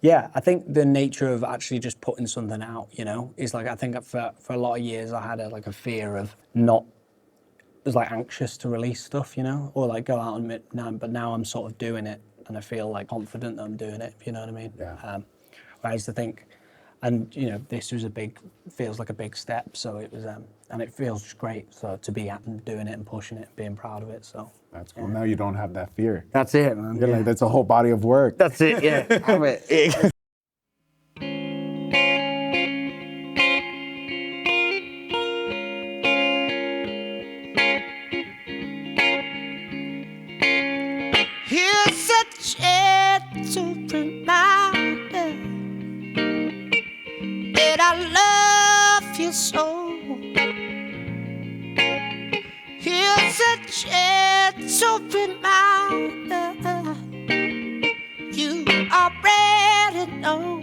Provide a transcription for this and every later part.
Yeah, I think the nature of actually just putting something out, you know, is like, I think for a lot of years I had a fear of not, was like anxious to release stuff, you know, or like go out on it now, but now I'm sort of doing it and I feel like confident that I'm doing it, if you know what I mean? Yeah. Whereas I think, and you know, this was feels like a big step, so it was, and it feels great, so to be out and doing it and pushing it and being proud of it, so. That's cool. Now you don't have that fear. That's it, man. You're like, that's a whole body of work. That's it, yeah. Have it. Here's a gentle reminder that I love you so. Here's a gentle reminder you already know.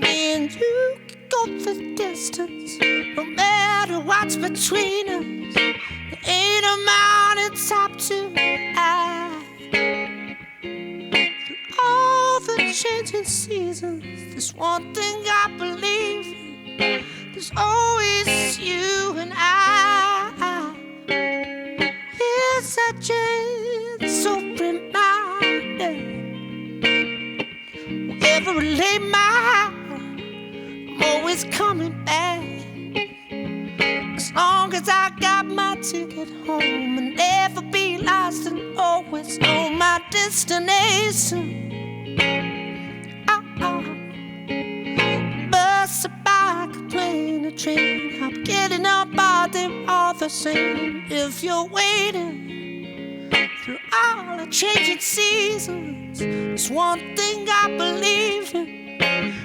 Me and you can go the distance, no matter what's between us. There ain't a mountain top too high. Through all the changing seasons, there's one thing I believe in. There's always you and I. It's a gentle reminder. Wherever I lay my heart, I'm always coming back. As long as I got my ticket home, and never be lost and always know my destination. Bus, a bike, a plane, a train, I'm getting up, but they're all the same. If you're waiting through all the changing seasons, there's one thing I believe in.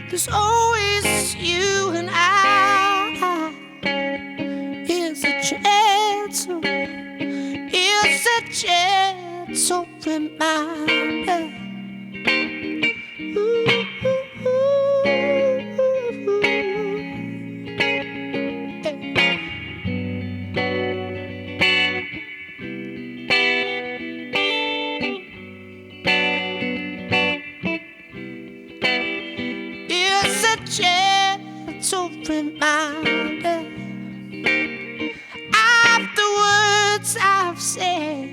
There's always you and I. Here's a gentle, here's a gentle reminder. Here's a gentle reminder of the words I've said.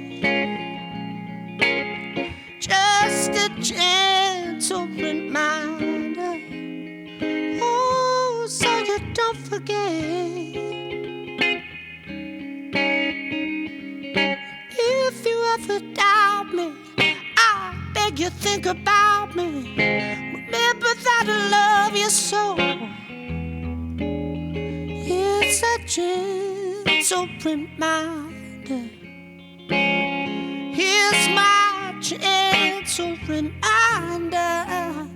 Just a gentle reminder, oh, so you don't forget. If you ever doubt me, I beg you think about me. Remember that I love you so. It's a gentle reminder. Here's my gentle reminder.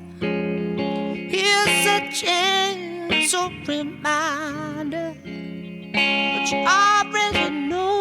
Here's a gentle reminder. But you already know.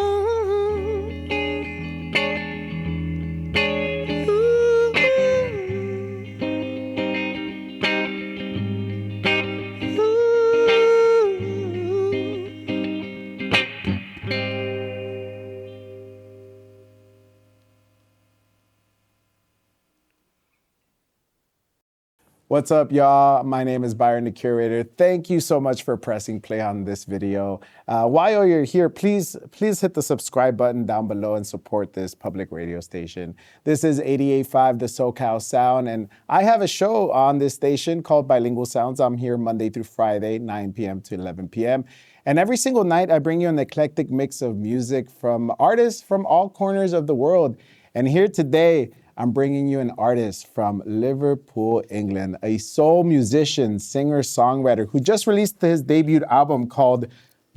What's up, y'all? My name is Byron, the curator. Thank you so much for pressing play on this video. While you're here, please hit the subscribe button down below and support this public radio station. This is 88.5, the SoCal Sound, and I have a show on this station called Bilingual Sounds. I'm here Monday through Friday, 9 p.m. to 11 p.m. And every single night, I bring you an eclectic mix of music from artists from all corners of the world. And here today, I'm bringing you an artist from Liverpool, England, a soul musician, singer-songwriter who just released his debut album called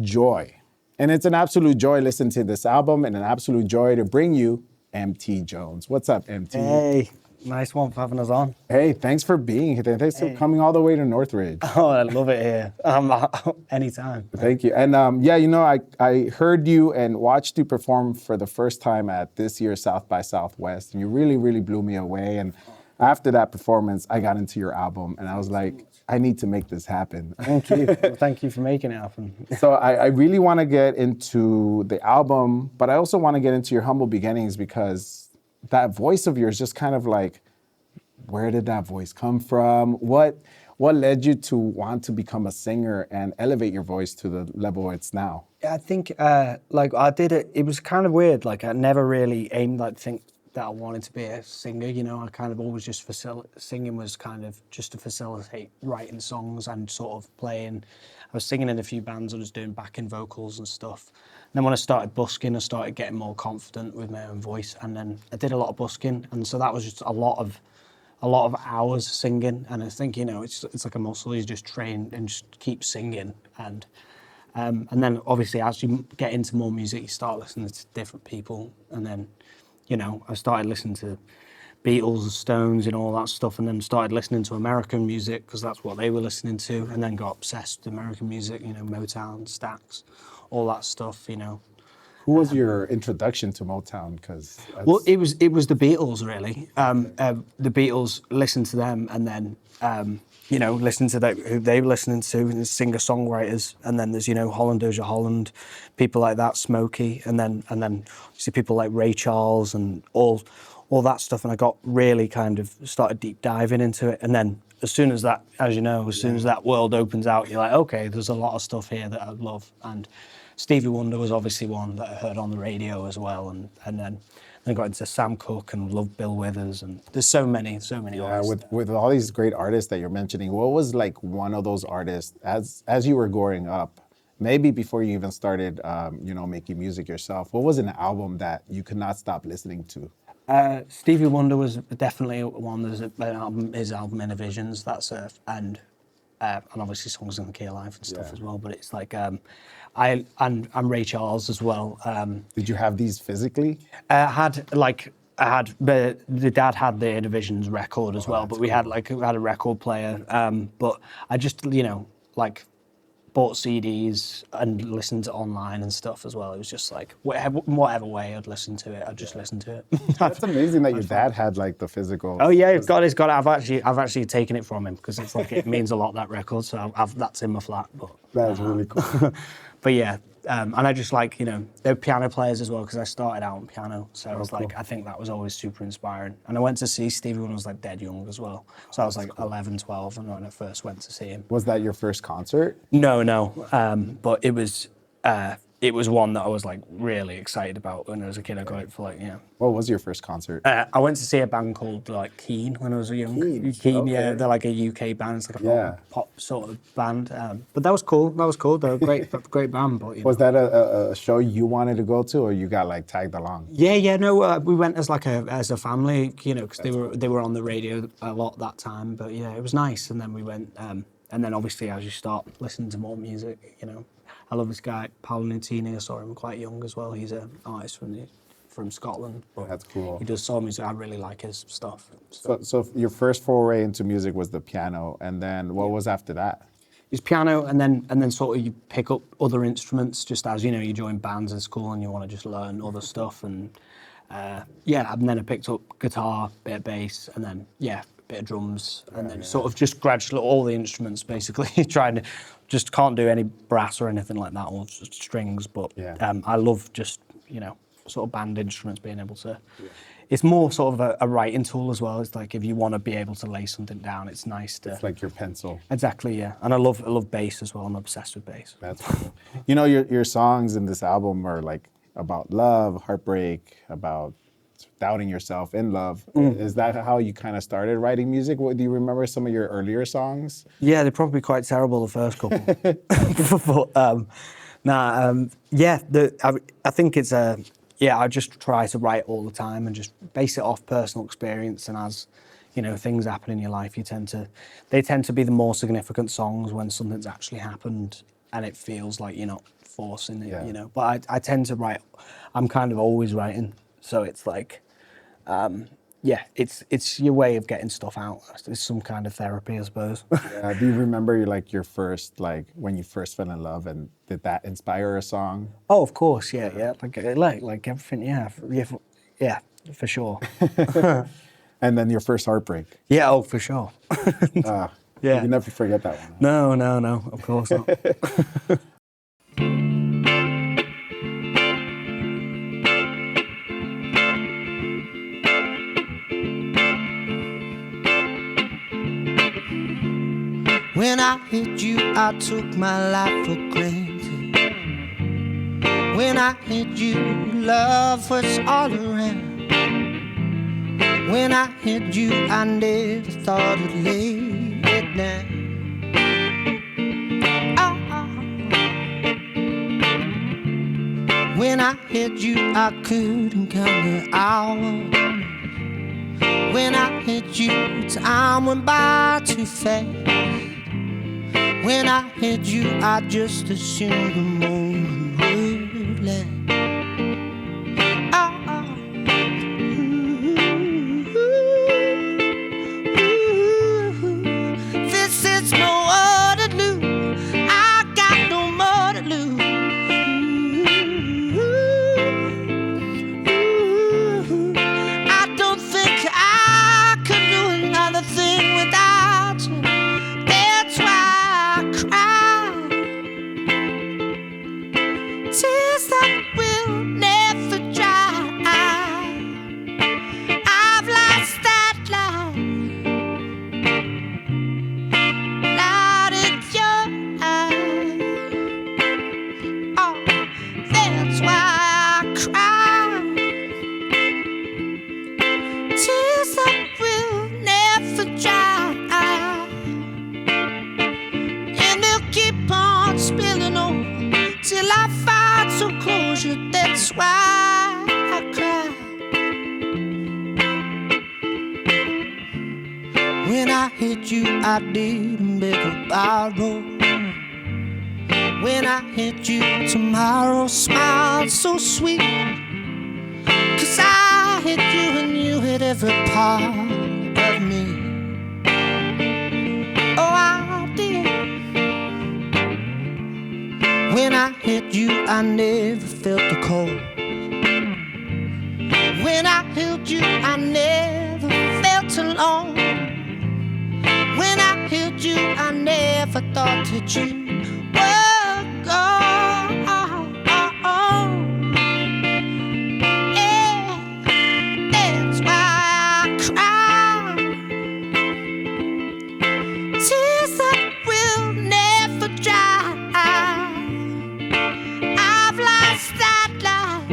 Joy. And it's an absolute joy listening to this album and an absolute joy to bring you MT Jones. What's up, MT? Hey, nice one for having us on. Hey, thanks for being here. Thanks for coming all the way to Northridge. Oh, I love it here. Anytime. Thank you. And yeah, you know, I heard you and watched you perform for the first time at this year's South by Southwest, and you really, really blew me away. And after that performance, I got into your album, and I was like, I need to make this happen. Thank you. Well, thank you for making it happen. So I really want to get into the album, but I also want to get into your humble beginnings because that voice of yours, just kind of like, where did that voice come from? What led you to want to become a singer and elevate your voice to the level it's now? Yeah, I think like I did it. It was kind of weird. Like I never really aimed like think that I wanted to be a singer. You know, I kind of always just singing was kind of just to facilitate writing songs and sort of playing. I was singing in a few bands. I was doing backing vocals and stuff. And then when I started busking, I started getting more confident with my own voice. And then I did a lot of busking, and so that was just a lot of hours singing. And I think, you know, it's like a muscle. You just train and just keep singing. And then obviously as you get into more music, you start listening to different people. And then, you know, I started listening to Beatles, Stones, and all that stuff, and then started listening to American music because that's what they were listening to, and then got obsessed with American music, you know, Motown, Stax, all that stuff, you know. Who was your introduction to Motown? Because Well, it was the Beatles, really. The Beatles, listened to them, and then you know, listen to who they were listening to, and singer-songwriters, and then there's, you know, Holland Doja Holland, people like that, Smokey, and then you see people like Ray Charles and all that stuff, and I got really kind of started deep diving into it, and then as soon as that, as you know, as soon as that world opens out, you're like, okay, there's a lot of stuff here that I love, and Stevie Wonder was obviously one that I heard on the radio as well, and then I got into Sam Cooke and loved Bill Withers, and there's so many artists. with all these great artists that you're mentioning, what was like one of those artists as you were growing up, maybe before you even started, you know, making music yourself? What was an album that you could not stop listening to? Stevie Wonder was definitely one. There's an album, his album Inner Visions. That's and obviously Songs in the Key of Life and stuff as well. But it's like and Ray Charles as well. Did you have these physically? The dad had the Inner Visions record as well, but we had a record player. But I just, you know, like bought CDs and listened to online and stuff as well. It was just like whatever way I'd listen to it, I'd just listen to it. That's amazing that your dad had like the physical. Oh yeah, he's got it. I've actually taken it from him because it's like it means a lot, that record. So that's in my flat. But That is really cool. but yeah, and I just like, you know, they're piano players as well because I started out on piano. So I was like, I think that was always super inspiring. And I went to see Stevie when I was like dead young as well. So I was like 11, 12 when I first went to see him. Was that your first concert? No. But it was one that I was like really excited about when I was a kid. I got it for like, yeah. What was your first concert? I went to see a band called like Keen when I was young. Keen, okay. Yeah, they're like a UK band. It's like a pop sort of band. But that was cool. They're a great band. But Was that a show you wanted to go to, or you got like tagged along? Yeah. No, we went as a family, you know, because they were on the radio a lot that time. But yeah, it was nice. And then we went, and then obviously as you start listening to more music, you know, I love this guy, Paolo Nutini. I saw him quite young as well. He's an artist from Scotland. But That's cool. He does soul music. I really like his stuff. So your first foray into music was the piano, and then what was after that? It's piano, and then sort of you pick up other instruments just as, you know, you join bands in school and you want to just learn other stuff. And and then I picked up guitar, bit of bass, and then bit of drums, and then sort of just gradually all the instruments basically trying to just can't do any brass or anything like that or just strings, but I love just, you know, sort of band instruments, being able to it's more sort of a writing tool as well. It's like if you want to be able to lay something down, it's nice to. It's like your pencil. Exactly, yeah. And I love bass as well. I'm obsessed with bass. That's cool. You know, your songs in this album are like about love, heartbreak, about doubting yourself in love. Is that how you kind of started writing music? Do you remember some of your earlier songs? Yeah, they're probably quite terrible, the first couple. I think it's I just try to write all the time and just base it off personal experience. And as, you know, things happen in your life, they tend to be the more significant songs when something's actually happened and it feels like you're not forcing it, you know. But I tend to write, I'm kind of always writing. So it's like, it's your way of getting stuff out. It's some kind of therapy, I suppose. Do you remember your first, like when you first fell in love, and did that inspire a song? Oh, of course, yeah. Like everything, yeah, for sure. And then your first heartbreak. Yeah, oh, for sure. Yeah. You can never forget that one. No, of course not. When I hit you, I took my life for granted. When I hit you, love was all around. When I hit you, I never thought I'd lay it down. When I hit you, I couldn't count the hours. When I hit you, time went by too fast. When I hit you, I just assumed the moment would last. This is no Waterloo. I got no more to lose. I don't think I could do another thing without you. That's why I cry. Tears that will never dry. I've lost that light. Light in your eyes. Oh, that's why I cry. Tears that will never dry. And they'll keep on spilling over till I find some closure. That's why I cry. When I hit you, I didn't beg or borrow. When I hit you, tomorrow smiled so sweet. 'Cause I hit you and you hit every part of me. Oh, I did. When I hit you, I never felt the cold. When I held you, I never felt alone. When I held you, I never thought that you were gone. Yeah, that's why I cry. Tears that will never dry. I've lost that light.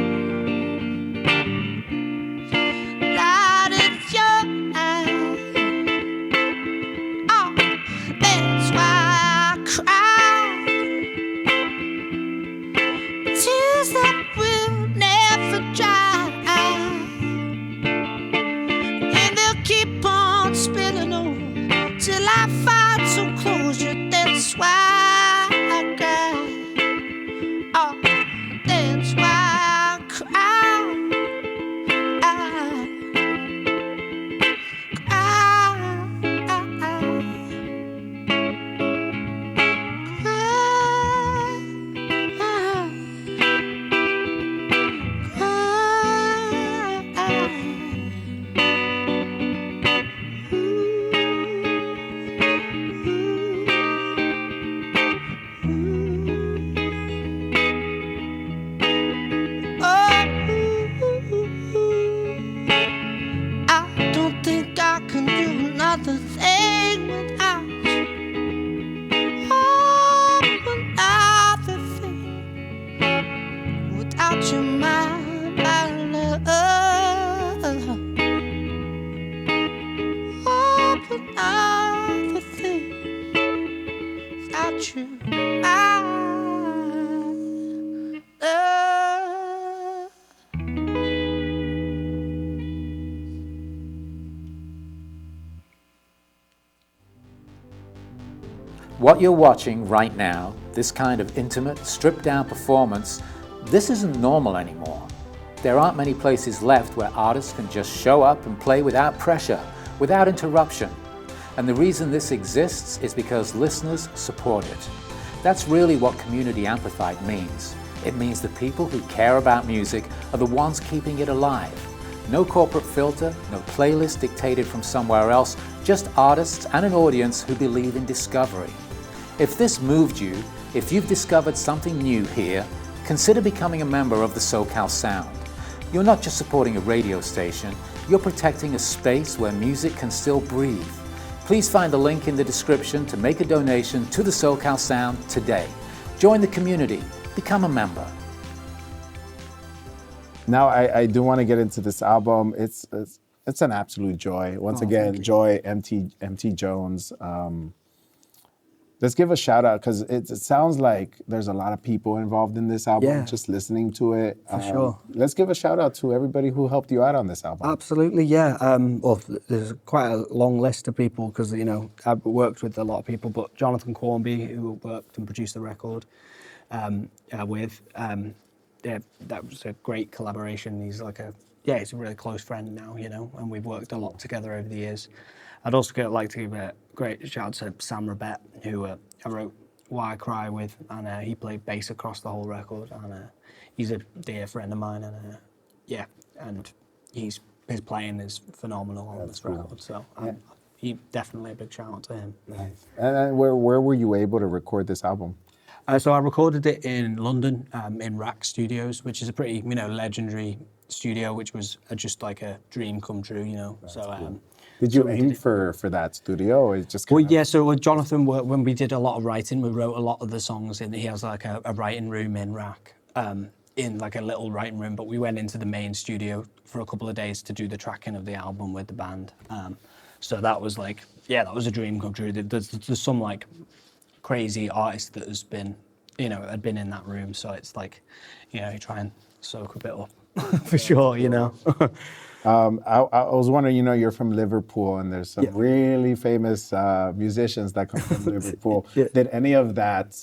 Light in your eyes. Oh, that's why I cry. Tears that will never dry. And they'll keep on spilling over till I find some closure. That's why I cry. Oh, that's why I cry. I don't think I can do another thing without you. Oh, another thing without you, my love. Oh, another thing without you, my love. What you're watching right now, this kind of intimate, stripped-down performance, this isn't normal anymore. There aren't many places left where artists can just show up and play without pressure, without interruption. And the reason this exists is because listeners support it. That's really what community amplified means. It means the people who care about music are the ones keeping it alive. No corporate filter, no playlist dictated from somewhere else, just artists and an audience who believe in discovery. If this moved you, if you've discovered something new here, consider becoming a member of the SoCal Sound. You're not just supporting a radio station, you're protecting a space where music can still breathe. Please find the link in the description to make a donation to the SoCal Sound today. Join the community. Become a member. Now, I do want to get into this album. It's an absolute joy. Once again, Joy, MT Jones. Let's give a shout out because it sounds like there's a lot of people involved in this album. Yeah. Just listening to it. For sure. Let's give a shout out to everybody who helped you out on this album. Absolutely, yeah. Well, there's quite a long list of people because, you know, I've worked with a lot of people, but Jonathan Cornby, who worked and produced the record with, yeah, that was a great collaboration. He's he's a really close friend now, you know, and we've worked a lot together over the years. I'd also like to give a great shout out to Sam Rabet, who I wrote Why I Cry with, and he played bass across the whole record, and he's a dear friend of mine, and and his playing is phenomenal on this record, so he definitely a big shout out to him. Nice. And where were you able to record this album? So I recorded it in London, in Rack Studios, which is a pretty, you know, legendary studio, which was just like a dream come true, you know. That's so cool. Did you aim for that studio, or it just well, yeah, so with Jonathan, when we did a lot of writing, we wrote a lot of the songs in. He has like a writing room in Rack, in like a little writing room, but we went into the main studio for a couple of days to do the tracking of the album with the band. So that was like, yeah, that was a dream come true. There's some like crazy artist that has been, you know, had been in that room, so it's like, you know, you try and soak a bit up for sure, you know. I was wondering, you know, you're from Liverpool, and there's some really famous musicians that come from Liverpool. Did any of that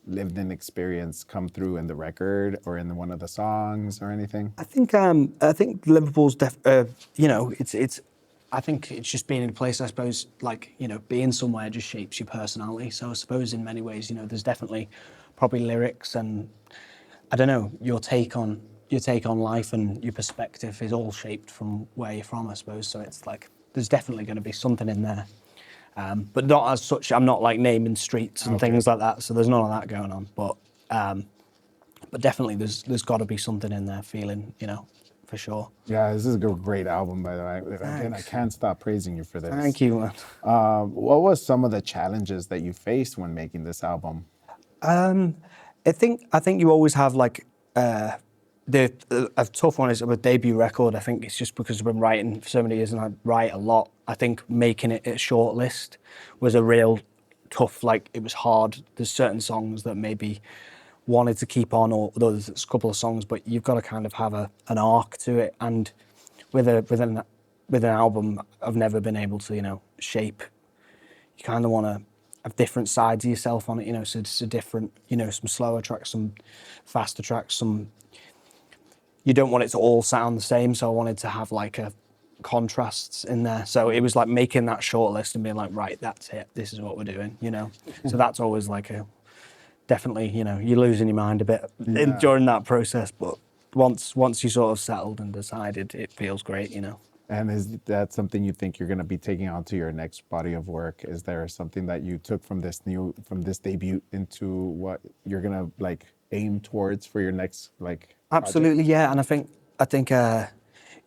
lived-in experience come through in the record or in one of the songs or anything? I think Liverpool's you know, it's. I think it's just being in a place, I suppose, like, you know, being somewhere just shapes your personality. So I suppose in many ways, you know, there's definitely probably lyrics and, I don't know, your take on life and your perspective is all shaped from where you're from, I suppose. So it's like, there's definitely going to be something in there. But not as such, I'm not like naming streets and things like that. So there's none of that going on. But definitely there's got to be something in there feeling, you know, for sure. Yeah, this is a great album, by the way. Again, I can't stop praising you for this. Thank you, man. What was some of the challenges that you faced when making this album? I think you always have like a tough one is with a debut record. I think it's just because I've been writing for so many years and I write a lot. I think making it a short list was a real tough, like it was hard. There's certain songs that maybe wanted to keep on, or there's a couple of songs, but you've got to kind of have an arc to it. And with an album, I've never been able to, you know, shape. You kind of want to have different sides of yourself on it, you know. So it's a different, you know, some slower tracks, some faster tracks, some. You don't want it to all sound the same, so I wanted to have like a contrasts in there. So it was like making that short list and being like, right, that's it. This is what we're doing, you know. So that's always like definitely, you know, you're losing your mind a bit during that process, but once you sort of settled and decided, it feels great, you know. And is that something you think you're going to be taking on to your next body of work? Is there something that you took from this debut into what you're going to like aim towards for your next like Absolutely, project? Yeah. And I think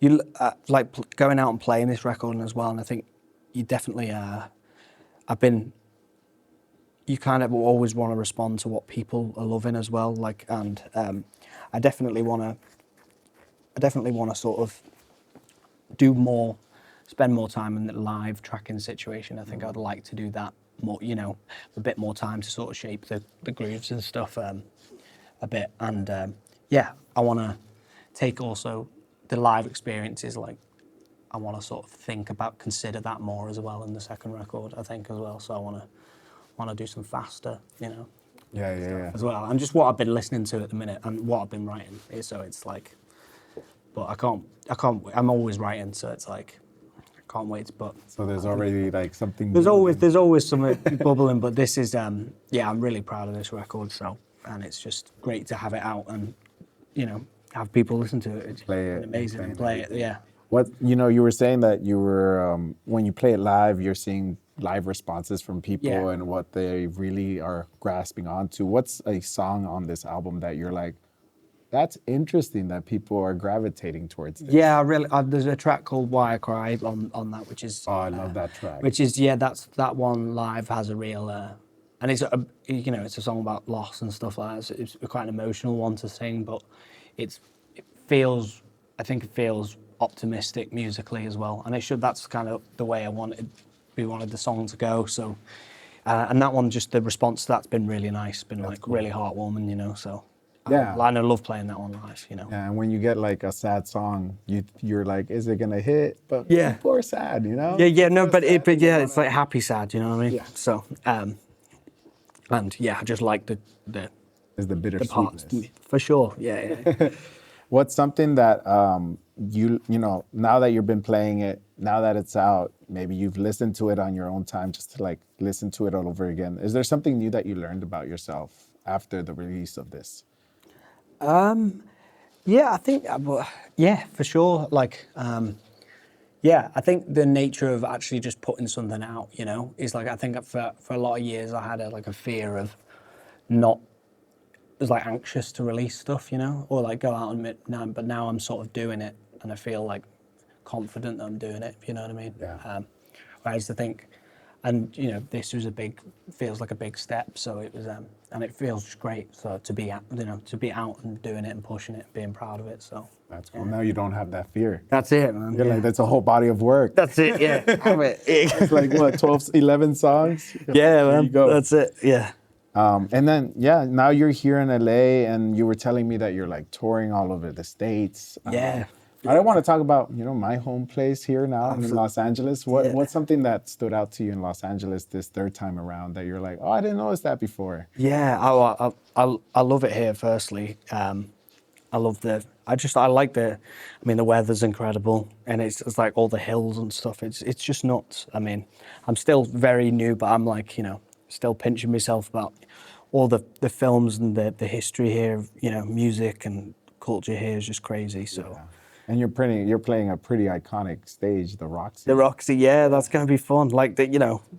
you like going out and playing this record as well, and I think you definitely you kind of always want to respond to what people are loving as well, like, and I definitely want to sort of spend more time in the live tracking situation. I think I'd like to do that more, you know, a bit more time to sort of shape the grooves and stuff a bit. And I want to take also the live experiences, like I want to sort of consider that more as well in the second record, I think, as well. So I want to do some faster, you know, as well. And just what I've been listening to at the minute and what I've been writing. So it's like, but I can't, I'm always writing, so it's like, I can't wait. But so there's already like something. There's always something bubbling, but this is, I'm really proud of this record. So, and it's just great to have it out and, you know, have people listen to it. It's amazing and play it. Yeah. What, you know, you were saying that you were, when you play it live, you're seeing live responses from people and what they really are grasping onto. What's a song on this album that you're like, That's interesting that people are gravitating towards this. Yeah, there's a track called Why I Cry on that, which is Oh, I love that track. which is that one live has a real and it's it's a song about loss and stuff like that. So it's quite an emotional one to sing, but it feels optimistic musically as well, and that's kind of the way we wanted the song to go. So and that one, just the response to that's been really nice, been really heartwarming, so. Yeah. I love playing that one live, Yeah, and when you get like a sad song, you're like, is it gonna hit? But Yeah. people are sad, No, but it's like happy sad, you know what I mean? Yeah. So, and yeah, I just like the Is the parts bittersweetness. for sure. Yeah. What's something that now that you've been playing it, now that it's out, maybe you've listened to it on your own time, just to like listen to it all over again. Is there something new that you learned about yourself after the release of this? Yeah, I think, yeah, for sure. Like, I think the nature of actually just putting something out, is like, I think for a lot of years I had a fear of was like anxious to release stuff, or like go out and but now I'm sort of doing it and I feel like confident that I'm doing it, if you know what I mean? Yeah. Whereas I think, and this was feels like a big step, so it was, and it feels just great. So to be out and doing it and pushing it, being proud of it. So That's cool. Now you don't have that fear. that's it, man. You're like, that's a whole body of work. That's it. Yeah, have it. It's like what, 12, 11 songs? Yeah, There man. you go. That's it. Yeah. And then, now you're here in LA, and you were telling me that you're like touring all over the States. Yeah. I don't want to talk about, my home place here now in Los Angeles. What's something that stood out to you in Los Angeles this third time around that you're like, oh, I didn't notice that before? Yeah, I love it here. Firstly, I love the weather's incredible, and it's like all the hills and stuff. It's just nuts. I mean, I'm still very new, but I'm like, still pinching myself about all the films and the history here. Music and culture here is just crazy. So. Yeah. And you're playing a pretty iconic stage, the Roxy. The Roxy, yeah, that's gonna be fun. Like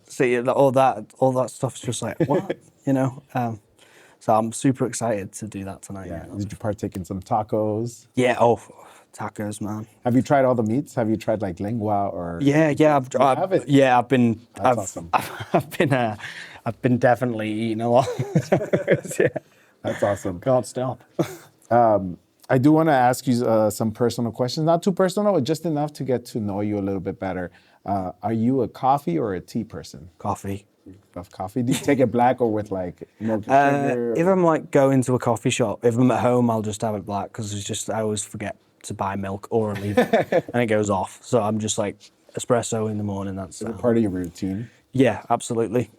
see all that stuff's just like what, So I'm super excited to do that tonight. Yeah. Did you partake in some tacos? Yeah. Tacos, man. Have you tried all the meats? Have you tried like lengua or? Yeah. I've been. That's awesome. I've been definitely eating a lot. Yeah. That's awesome. Can't stop. I do want to ask you some personal questions. Not too personal, but just enough to get to know you a little bit better. Are you a coffee or a tea person? Coffee. Love coffee. Do you take it black or with like milk and sugar? If I'm like going to a coffee shop, if I'm at home, I'll just have it black because I always forget to buy milk or leave it and it goes off. So I'm just like espresso in the morning. That's Is it part of your routine? Yeah, absolutely.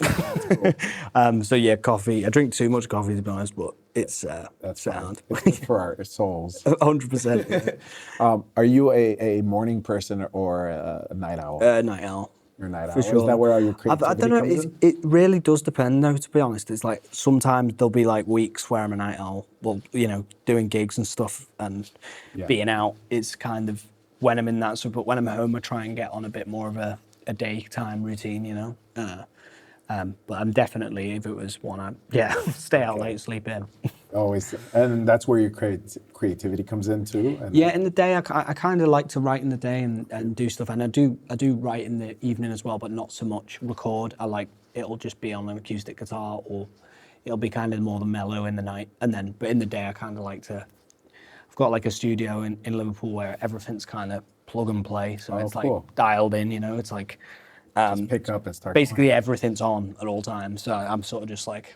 So yeah, coffee. I drink too much coffee to be honest, but it's That's sound. It's good for our souls. 100%. Are you a morning person or a night owl? Night owl. You're a night owl. For sure. Is that where all your creativity I don't know. comes in? It really does depend, though. To be honest, it's like sometimes there'll be like weeks where I'm a night owl. Well, doing gigs and stuff and being out. It's kind of when I'm in that. So, but when I'm home, I try and get on a bit more of a daytime routine. But I'm definitely, if it was one, I'd stay out late, sleep in. Always, and that's where your creativity comes in too. And Yeah, in the day, I kind of like to write in the day and do stuff, and I do write in the evening as well, but not so much record. It'll just be on an acoustic guitar, or it'll be kind of more the mellow in the night, but in the day, I kind of like to. I've got like a studio in Liverpool where everything's kind of plug and play, so it's like cool. dialed in. It's like just pick up and start. basically everything's on at all times. So I'm sort of just like.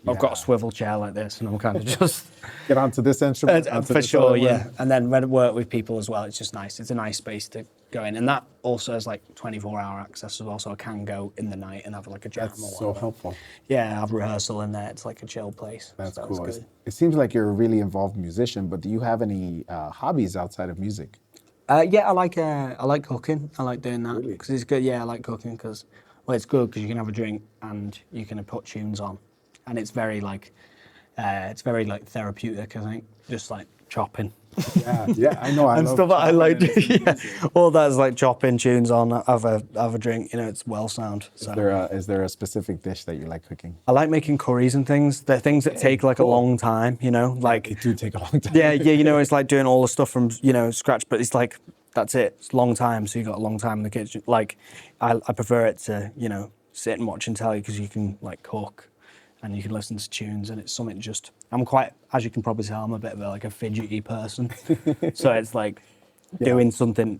I've got a swivel chair like this, and I'm kind of just Get onto this instrument. for sure, yeah. And then when I work with people as well, it's just nice. It's a nice space to go in, and that also has like 24-hour access as well, so I can go in the night and have like a jam or That's whatever. so helpful. Yeah, have rehearsal in there. It's like a chill place. That's so cool. It's good. It seems like you're a really involved musician, but do you have any hobbies outside of music? Yeah, I like cooking. I like doing that Really? because it's good. Yeah, I like cooking because it's good because you can have a drink and you can put tunes on, and it's very like therapeutic. I think just like chopping Yeah, I know. I and love stuff that I chopping like. and listening to Yeah, music. all that's like chopping tunes on, have a drink. You know, it's well sound. So. Is there a specific dish that you like cooking? I like making curries and things. They're things that take like a long time. You know, like They do take a long time. yeah, you know, it's like doing all the stuff from scratch, but it's like that's it. It's a long time, so you got a long time in the kitchen. Like I prefer it to sit and watch and telly because you can like cook. And you can listen to tunes, and it's something just. I'm quite, as you can probably tell, I'm a bit of a fidgety person. So it's like doing something,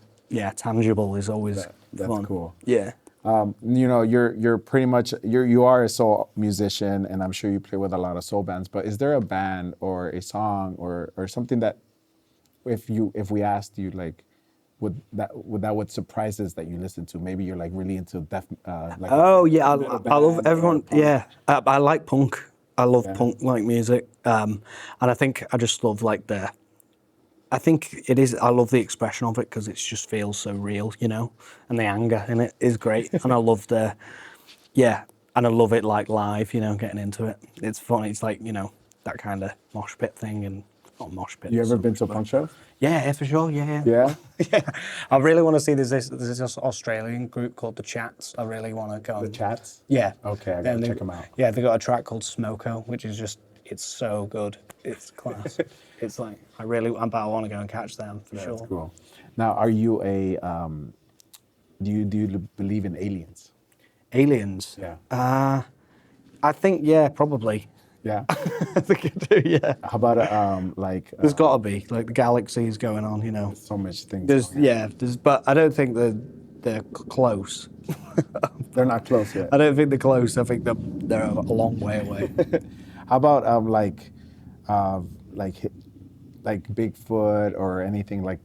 tangible is always That's fun. cool. Yeah. You're pretty much you are a soul musician, and I'm sure you play with a lot of soul bands. But is there a band or a song or something that, if we asked you like, would surprises that you listen to? Maybe you're like really into death. Like Oh yeah, I band love or everyone. punk. Yeah, I like punk. I love punk like music, and I think I just love like I think it is. I love the expression of it because it just feels so real, and the anger in it is great. And I love and I love it like live, getting into it. It's fun. It's like that kind of mosh pit thing and not mosh pit. You ever been to a punk show? Yeah, for sure. Yeah. Yeah. Yeah, I really want to see. There's this Australian group called the Chats. I really want to go. The Chats? Yeah. Okay, I gotta check them out. Yeah, they got a track called Smoko, which is it's so good. It's class. It's like I want to go and catch them for sure. That's cool. Now, are you do you believe in aliens? Aliens. Yeah. I think probably. Yeah. I think I do. Yeah. How about There's got to be like the galaxies going on. so much things. There's but I don't think they're close. They're not close yet. I don't think they're close. I think they're a long way away. How about like Bigfoot or anything like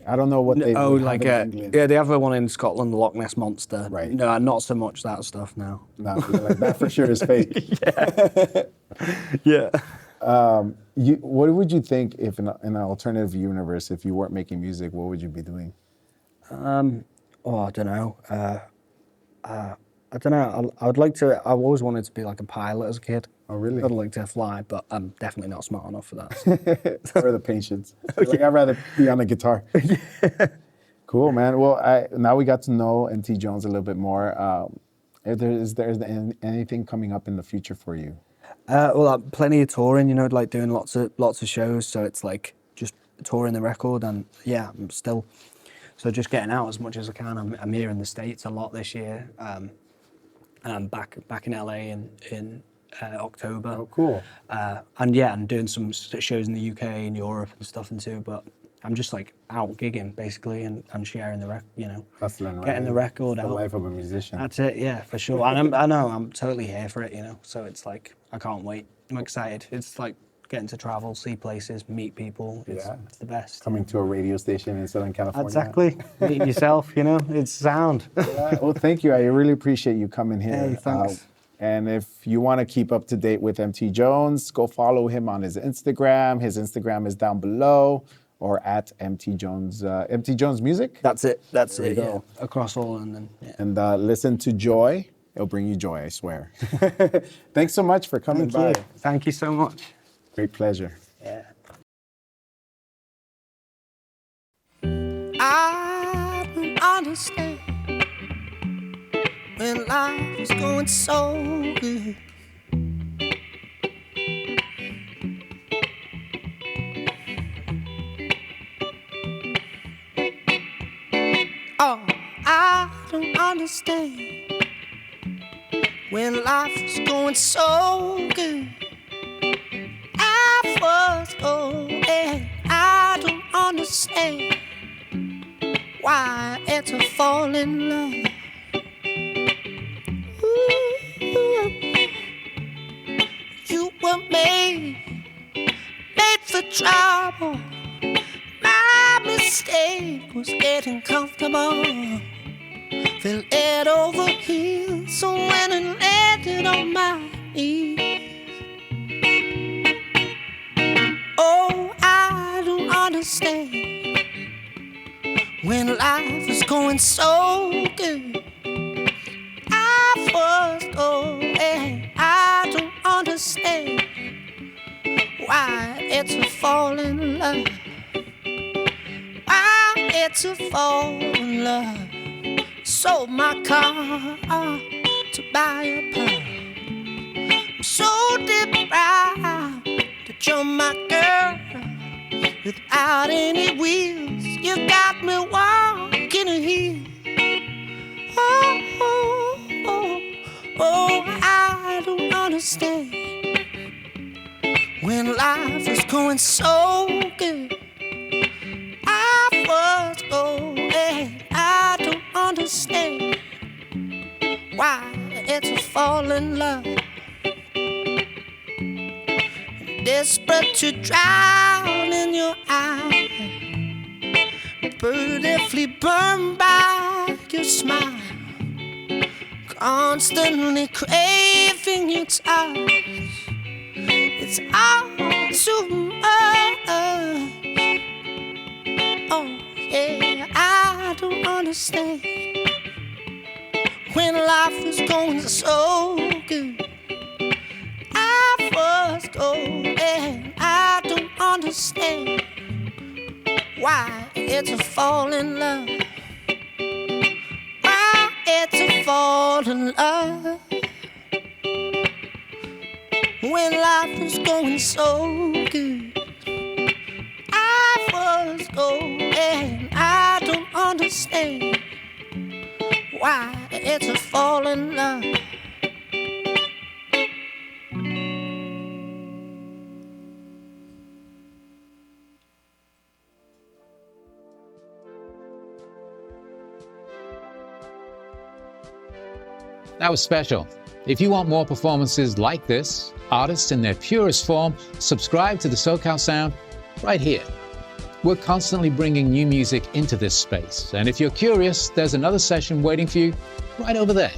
I don't know what they. Oh, have like in England. they have the one in Scotland, the Loch Ness monster. Right. No, not so much that stuff now. No, like that for sure is fake. Yeah. What would you think if in an alternative universe, if you weren't making music, what would you be doing? I don't know. I don't know. I'd like to. I've always wanted to be like a pilot as a kid. Oh, really? I'd like to fly, but I'm definitely not smart enough for that. Or the patience. I'd rather be on a guitar. Cool, man. Well, now we got to know MT Jones a little bit more. Is there anything coming up in the future for you? Plenty of touring. Like doing lots of shows. So it's like just touring the record, and I'm still. So just getting out as much as I can. I'm here in the States a lot this year. And I'm back in LA in October. Oh, cool. And doing some shows in the UK and Europe and stuff too. But I'm just like out gigging basically and sharing the record, Hustling, right? getting the record It's out. the life of a musician. That's it, yeah, for sure. And I know I'm totally here for it, So it's like I can't wait. I'm excited. It's like getting to travel, see places, meet people. It's the best. Coming to a radio station in Southern California. Exactly. Meet yourself, It's sound. Yeah, well, thank you. I really appreciate you coming here. Hey, thanks. And if you want to keep up to date with MT Jones, go follow him on his Instagram. His Instagram is down below, or at MT Jones Music. That's it. That's There it. you go. Yeah. Across all London. Yeah. And listen to Joy. It'll bring you joy, I swear. Thanks so much for coming by. Thank you so much. Great pleasure. Yeah. I don't understand when life is going so good. Oh, I don't understand when life is going so good. I was and I don't understand why it's a fall in love. Ooh, you were made for trouble. My mistake was getting comfortable. Fell head over heels, so when it landed on my knees. Oh, I don't understand when life is going so good. I was and I don't understand why it's a fall in love. it's a fall in love. Sold my car to buy a pearl. I'm so deprived that you're my girl. Without any wheels, you got me walking a hill. Oh, oh, oh, oh, I don't understand. When life was going so good, I was going. I don't understand why it's a fall in love. Desperate to drown in your eyes, beautifully burned by your smile, constantly craving your touch. It's all too much. Oh yeah, I don't understand. When life was going so good, I was going. I don't understand why it's a fall in love. Why it's a fall in love. When life was going so good, I was going. I don't understand why it's a fall in love. That was special. If you want more performances like this, artists in their purest form, subscribe to the SoCal Sound right here. We're constantly bringing new music into this space, and if you're curious, there's another session waiting for you right over there.